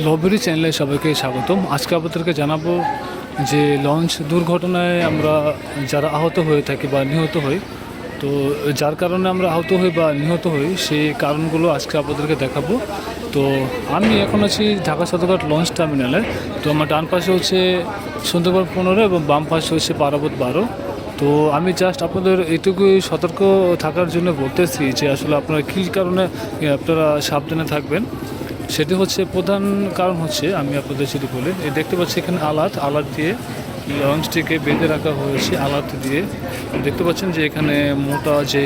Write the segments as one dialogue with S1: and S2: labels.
S1: লবেরি চ্যানেলে সবাইকে স্বাগতম। আজকে আপনাদেরকে জানাবো যে লঞ্চ দুর্ঘটনায় আমরা যারা আহত হয়ে থাকি বা নিহত হই, তো যার কারণে আমরা আহত হই বা নিহত হই সেই কারণগুলো আজকে আপনাদেরকে দেখাবো। তো আমি এখন আছি ঢাকা সদরঘাট লঞ্চ টার্মিনালে। তো আমার ডান পাশে হচ্ছে সুন্দরবন 15 এবং বাম পাশে হচ্ছে পারাবত 12। তো আমি জাস্ট আপনাদের এইটুকুই সতর্ক থাকার জন্য বলতেছি যে আসলে আপনারা কী কারণে আপনারা সাবধানে থাকবেন। সেটি হচ্ছে প্রধান কারণ হচ্ছে, আমি আপনাদের সেটি বলি, এই দেখতে পাচ্ছি এখানে আলাত দিয়ে লঞ্চটিকে বেঁধে রাখা হয়েছে। আলাত দিয়ে দেখতে পাচ্ছেন যে এখানে মোটা যে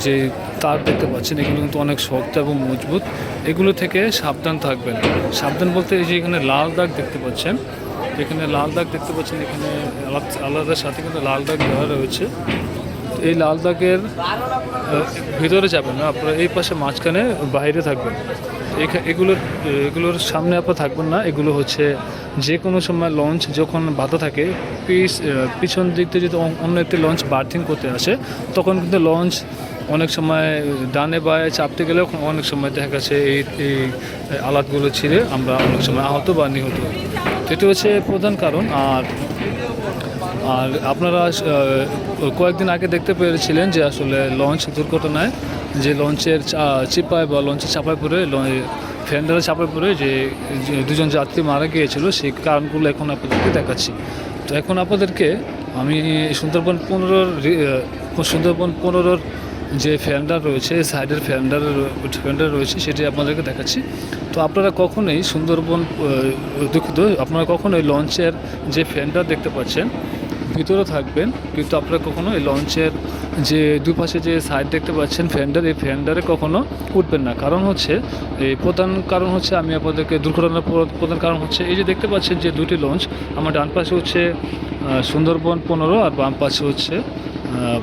S1: যে তার দেখতে পাচ্ছেন, এগুলো কিন্তু অনেক শক্ত এবং মজবুত। এগুলো থেকে সাবধান থাকবেন। সাবধান বলতে এই যে এখানে লাল দাগ দেখতে পাচ্ছেন, এখানে আলাদার সাথে কিন্তু লাল দাগ দেওয়া রয়েছে। এই লাল দাগের ভিতরে যাবেন না, আপনারা এই পাশে মাঝখানে বাইরে থাকবেন। এগুলোর সামনে আপনার থাকবেন না। এগুলো হচ্ছে যে কোনো সময় লঞ্চ যখন বাধা থাকে, পিছন দিক থেকে যদি অন্য একটি লঞ্চ বার্থিং করতে আসে, তখন কিন্তু লঞ্চ অনেক সময় ডানে বায়ে চাপতে গেলেও অনেক সময় দেখা গেছে এই আলাতগুলো ছিঁড়ে আমরা অনেক সময় আহত বা নিহত হই। এটি হচ্ছে প্রধান কারণ। আর আপনারা কয়েকদিন আগে দেখতে পেরেছিলেন যে আসলে লঞ্চ দুর্ঘটনায় যে লঞ্চের চিপায় বা লঞ্চের চাপায় পড়ে ফেন্ডারে চাপায় পড়ে যে দুজন যাত্রী মারা গিয়েছিল, সেই কারণগুলো এখন আপনাদেরকে দেখাচ্ছি। তো এখন আপনাদেরকে আমি সুন্দরবন 15 যে ফেন্ডার রয়েছে, সাইডের ফেন্ডার রয়েছে, সেটি আপনাদেরকে দেখাচ্ছি। তো আপনারা কখনোই আপনারা কখনোই লঞ্চের যে ফেন্ডার দেখতে পাচ্ছেন ভিতরে থাকবেন, কিন্তু আপনারা কখনো এই লঞ্চের যে দুপাশে যে সাইড দেখতে পাচ্ছেন এই ফেন্ডারে কখনো উঠবেন না। কারণ হচ্ছে প্রধান কারণ হচ্ছে, আমি আপনাদেরকে দুর্ঘটনার প্রধান কারণ হচ্ছে এই যে দেখতে পাচ্ছেন যে দুটি লঞ্চ, আমার ডান পাশে হচ্ছে সুন্দরবন 15 আর বাম পাশে হচ্ছে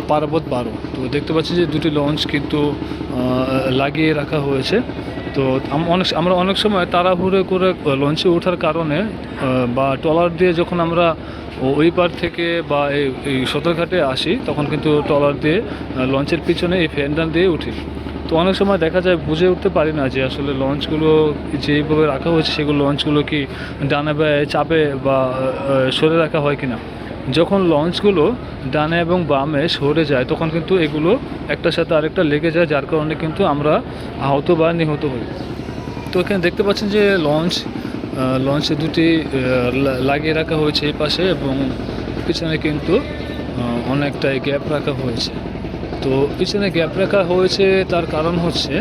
S1: পারাবত 12। তো দেখতে পাচ্ছি যে দুটি লঞ্চ কিন্তু লাগিয়ে রাখা হয়েছে। তো আমরা অনেক সময় তাড়াহুড়ো করে লঞ্চে ওঠার কারণে বা ট্রলার দিয়ে যখন আমরা ওই পার থেকে বা এই সদরঘাটে আসি, তখন কিন্তু ট্রলার দিয়ে লঞ্চের পিছনে এই ফেন্ডার দিয়ে উঠি। তো অনেক সময় দেখা যায় বুঝে উঠতে পারি না যে আসলে লঞ্চগুলো যেইভাবে রাখা হয়েছে সেগুলো লঞ্চগুলো কি ডানে বায়ে চাপে বা সরে রাখা হয় কিনা। যখন লঞ্চগুলো ডানে এবং বামে সরে যায়, তখন কিন্তু এগুলো একটার সাথে আরেকটা লেগে যায়, যার কারণে কিন্তু আমরা আহত বা নিহত হই। তো এখানে দেখতে পাচ্ছেন যে লঞ্চে দুটি লাগিয়ে রাখা হয়েছে এই পাশে, এবং পিছনে কিন্তু অনেকটাই গ্যাপ রাখা হয়েছে। তো পিছনে গ্যাপ রাখা হয়েছে তার কারণ হচ্ছে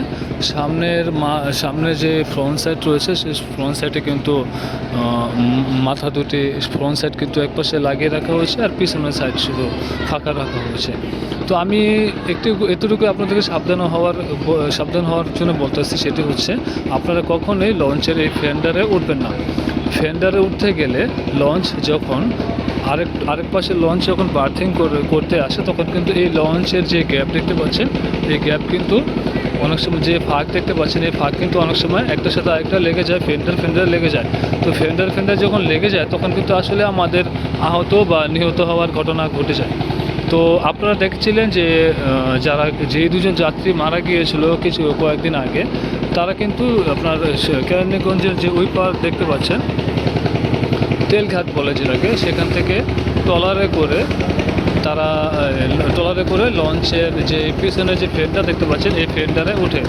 S1: সামনে যে ফ্রন্ট সাইড রয়েছে, সেই ফ্রন্ট সাইডে কিন্তু মাথা দুটি ফ্রন্ট সাইড কিন্তু একপাশে লাগিয়ে রাখা হয়েছে, আর পিছনের সাইড শুধু ফাঁকা রাখা হয়েছে। তো আমি এতটুকু আপনাদেরকে সাবধান হওয়ার জন্য বলতেছি, সেটি হচ্ছে আপনারা কখনোই লঞ্চের এই ফেন্ডারে উঠবেন না। ফেন্ডারে উঠতে গেলে লঞ্চ যখন আরেক পাশে লঞ্চ যখন বার্থিং করতে আসে, তখন কিন্তু এই লঞ্চের যে গ্যাপ দেখতে পাচ্ছেন, এই গ্যাপ কিন্তু অনেক সময় যে ফাঁক দেখতে পাচ্ছেন, এই ফাঁক কিন্তু অনেক সময় একটার সাথে আরেকটা লেগে যায়, ফেন্ডার লেগে যায়। তো ফেন্ডার যখন লেগে যায়, তখন কিন্তু আসলে আমাদের আহত বা নিহত হওয়ার ঘটনা ঘটে যায়। তো আপনারা দেখছিলেন যে যে দুজন যাত্রী মারা গিয়েছিল কয়েকদিন আগে, তারা কিন্তু আপনার কেরানীগঞ্জের যে ওই পার দেখতে পাচ্ছেন, তেলঘাট বলে যেটাকে, সেখান থেকে ট্রলারে করে লঞ্চের যে পিছনে যে ফেন্ডার দেখতে পাচ্ছেন, এই ফেন্ডারে উঠতে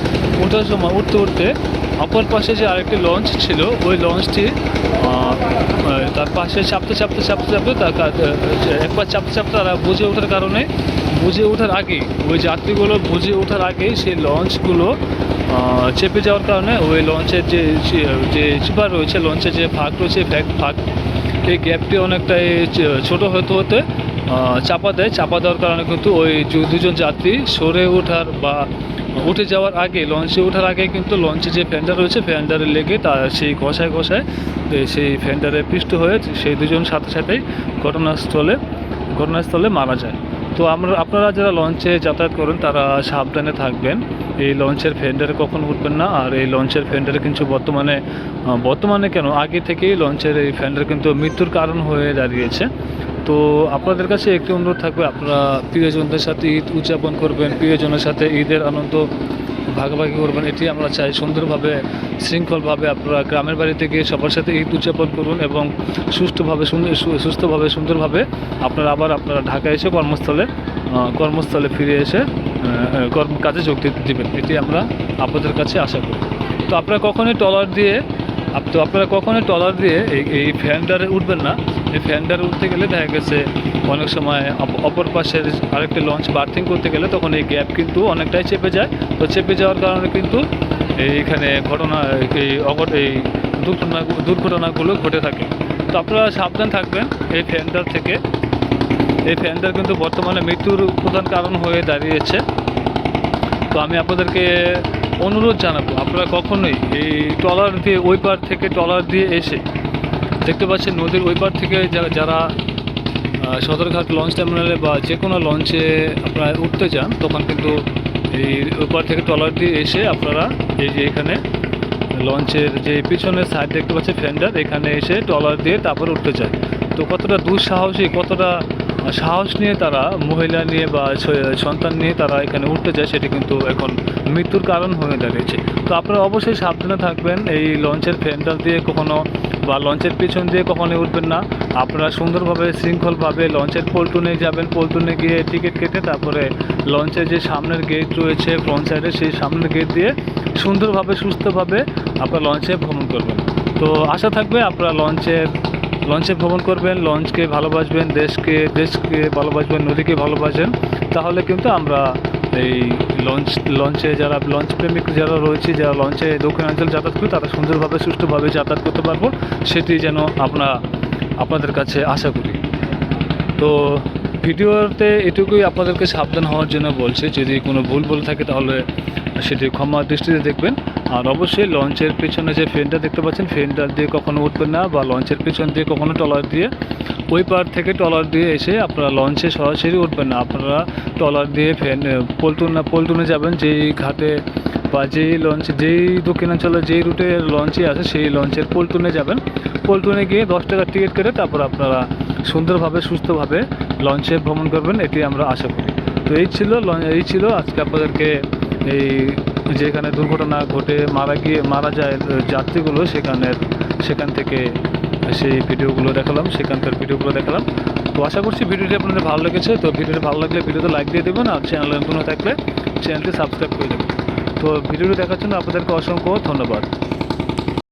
S1: অপর পাশে যে আরেকটি লঞ্চ ছিল, ওই লঞ্চটি তার পাশে চাপতে একবার চাপতে তারা বুঝে ওঠার আগেই ওই যাত্রীগুলো বুঝে ওঠার আগেই সেই লঞ্চগুলো চেপে যাওয়ার কারণে ওই লঞ্চের যে চিপার রয়েছে, লঞ্চের যে ফাঁক রয়েছে, ফাঁক এই গ্যাপটি অনেকটাই ছোট হতে চাপা দেওয়ার কারণে কিন্তু ওই দুজন যাত্রী সরে ওঠার বা উঠে যাওয়ার আগে, লঞ্চে ওঠার আগে কিন্তু লঞ্চে যে ফেন্ডার রয়েছে, ফেন্ডারে লেগে তার সেই ঘষায় সেই ফেন্ডারে পিষ্ট হয়ে সেই দুজন সাথেই ঘটনাস্থলে মারা যায়। তো আপনারা যারা লঞ্চে যাতায়াত করেন তারা সাবধানে থাকবেন। এই লঞ্চের ফেন্ডারে কখনো উঠবেন না। আর এই লঞ্চের ফেন্ডারে কিন্তু বর্তমানে কেন, আগে থেকেই লঞ্চের এই ফেন্ডার কিন্তু মৃত্যুর কারণ হয়ে দাঁড়িয়েছে। তো আপনাদের কাছে একটি অনুরোধ থাকবে, আপনারা প্রিয়জনদের সাথে ঈদ উদযাপন করবেন, প্রিয়জনের সাথে ঈদের আনন্দ ভাগাভাগি করবেন, এটি আমরা চাই। সুন্দরভাবে শৃঙ্খলভাবে আপনারা গ্রামের বাড়িতে গিয়ে সবার সাথে ঈদ উদযাপন করুন এবং সুস্থভাবে সুন্দরভাবে আপনারা ঢাকায় এসে কর্মস্থলে ফিরে এসে কাজে যোগ দিবেন, এটি আমরা আপনাদের কাছে আশা করি। তো আপনারা কখনোই ট্রলার দিয়ে এই ফ্যান্ডারে উঠবেন না। এই ফ্যান্ডারে উঠতে গেলে দেখা গেছে অনেক সময় অপর পাশের আরেকটি লঞ্চ বার্থিং করতে গেলে তখন এই গ্যাপ কিন্তু অনেকটাই চেপে যায়। তো চেপে যাওয়ার কারণে কিন্তু এইখানে এই দুর্ঘটনাগুলো ঘটে থাকে। তো আপনারা সাবধান থাকবেন এই ফ্যান্ডার থেকে। এই ফ্যান্ডার কিন্তু বর্তমানে মৃত্যুর প্রধান কারণ হয়ে দাঁড়িয়েছে। তো আমি আপনাদেরকে অনুরোধ জানাবো, আপনারা কখনোই এই ট্রলার দিয়ে ওই পার থেকে ট্রলার দিয়ে এসে দেখতে পাচ্ছেন নদীর ওই পার থেকে যারা সদরঘাট লঞ্চ টার্মিনালে বা যে কোনো লঞ্চে আপনারা উঠতে যান, তখন কিন্তু এই ওই পার থেকে ট্রলার দিয়ে এসে আপনারা এই যে এখানে লঞ্চের যে পিছনের সাইড দেখতে পাচ্ছেন ফেন্ডার, এখানে এসে ট্রলার দিয়ে তারপর উঠতে চায়। তো কতটা দুঃসাহসী, কতটা সাহস নিয়ে তারা মহিলা নিয়ে বা সন্তান নিয়ে তারা এখানে উঠতে যায়, সেটি কিন্তু এখন মৃত্যুর কারণ হয়ে দাঁড়িয়েছে। তো আপনারা অবশ্যই সাবধানে থাকবেন, এই লঞ্চের ফেন্ডার দিয়ে কখনো বা লঞ্চের পিছন দিয়ে কখনোই উঠবেন না। আপনারা সুন্দরভাবে শৃঙ্খলভাবে লঞ্চের পল্টনে যাবেন, পল্টনে গিয়ে টিকিট কেটে তারপরে লঞ্চের যে সামনের গেট রয়েছে ফ্রন্ট সাইডে, সেই সামনের গেট দিয়ে সুন্দরভাবে সুস্থভাবে আপনারা লঞ্চে ভ্রমণ করবেন। তো আশা থাকবে আপনারা লঞ্চে ভ্রমণ করবেন, লঞ্চকে ভালোবাসবেন, দেশকে ভালোবাসবেন, নদীকে ভালোবাসেন। তাহলে কিন্তু আমরা এই লঞ্চে যারা লঞ্চ প্রেমিক যারা রয়েছে, যারা লঞ্চে দক্ষিণাঞ্চল যাতায়াত করি, তারা সুন্দরভাবে সুষ্ঠুভাবে যাতায়াত করতে পারবো, সেটি যেন আপনাদের কাছে আশা করি। তো ভিডিওতে এটুকুই আপনাদেরকে সাবধান হওয়ার জন্য বলছি। যদি কোনো ভুল বলে থাকে তাহলে সেটি ক্ষমা দৃষ্টিতে দেখবেন। আর অবশ্যই লঞ্চের পেছনে যে ফেন্ডার দেখতে পাচ্ছেন, ফেন্ডার দিয়ে কখনো উঠবেন না, বা লঞ্চের পেছন দিয়ে কখনো ট্রলার দিয়ে ওই পার থেকে ট্রলার দিয়ে এসে আপনারা লঞ্চে সরাসরি উঠবেন না। আপনারা ট্রলার দিয়ে পল্টনে যাবেন, যেই ঘাটে বা যেই দক্ষিণাঞ্চলের যেই রুটে লঞ্চে আছে সেই লঞ্চের পল্টনে যাবেন। পল্টনে গিয়ে 10 টাকার টিকিট কেটে তারপর আপনারা সুন্দরভাবে সুস্থভাবে লঞ্চে ভ্রমণ করবেন, এটি আমরা আশা করি। তো এই ছিল আজকে আপনাদেরকে এই যেখানে দুর্ঘটনা ঘটে মারা যায় যাত্রীগুলো, সেখান থেকে সেই সেখানকার ভিডিওগুলো দেখালাম। তো আশা করছি ভিডিওটি আপনাদের ভালো লেগেছে। তো ভিডিওটি ভালো লাগলে ভিডিওতে লাইক দিয়ে দেবেন, আর চ্যানেলে নতুন থাকলে চ্যানেলটি সাবস্ক্রাইব করে দেবেন। তো ভিডিওটি দেখার জন্য আপনাদেরকে অসংখ্য ধন্যবাদ।